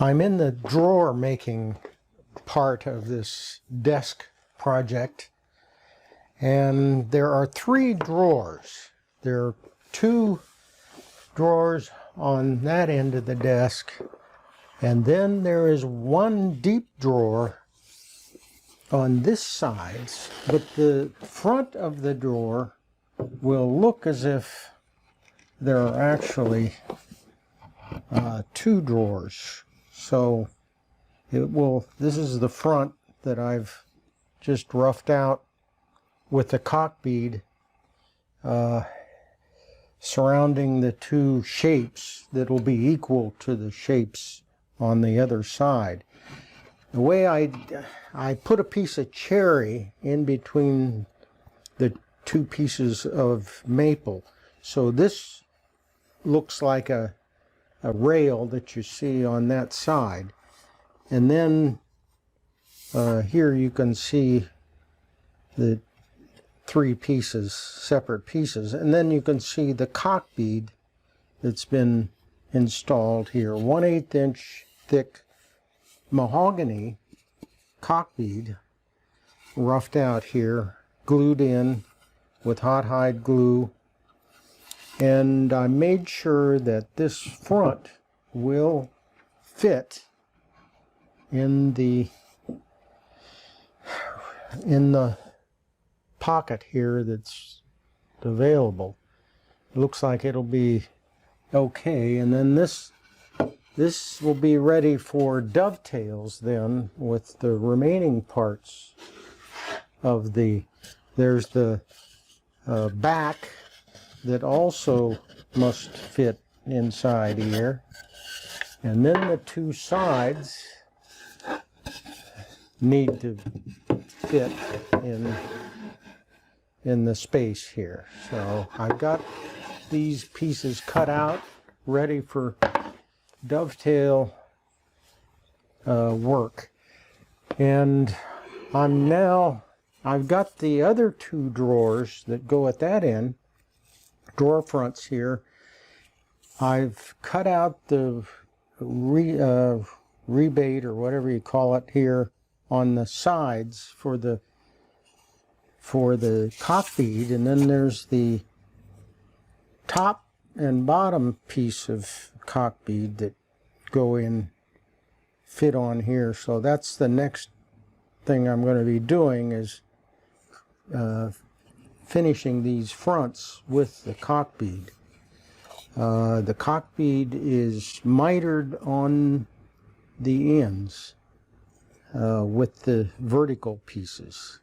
I'm in the drawer making part of this desk project, and there are 3 drawers. There are 2 drawers on that end of the desk, and then there is 1 deep drawer on this side, but the front of the drawer will look as if there are actually 2 drawers. So it will, this is the front that I've just roughed out with the cock bead surrounding the 2 shapes that will be equal to the shapes on the other side. The way I put a piece of cherry in between the 2 pieces of maple. So this looks like a rail that you see on that side. And then here you can see the 3 pieces, separate pieces. And then you can see the cock bead that's been installed here. 1/8 inch thick mahogany cock bead, roughed out here, glued in with hot hide glue. And I made sure that this front will fit in the pocket here that's available. It looks like it'll be okay. And then this will be ready for dovetails then with the remaining parts of there's the back that also must fit inside here. And then the 2 sides need to fit in the space here. So I've got these pieces cut out, ready for dovetail work. And I've got the other 2 drawers that go at that end, drawer fronts here. I've cut out the rebate or whatever you call it here on the sides for the cock bead, and then there's the top and bottom piece of cock bead that go in, fit on here. So that's the next thing I'm going to be doing, is finishing these fronts with the cock bead. The cock bead is mitered on the ends with the vertical pieces.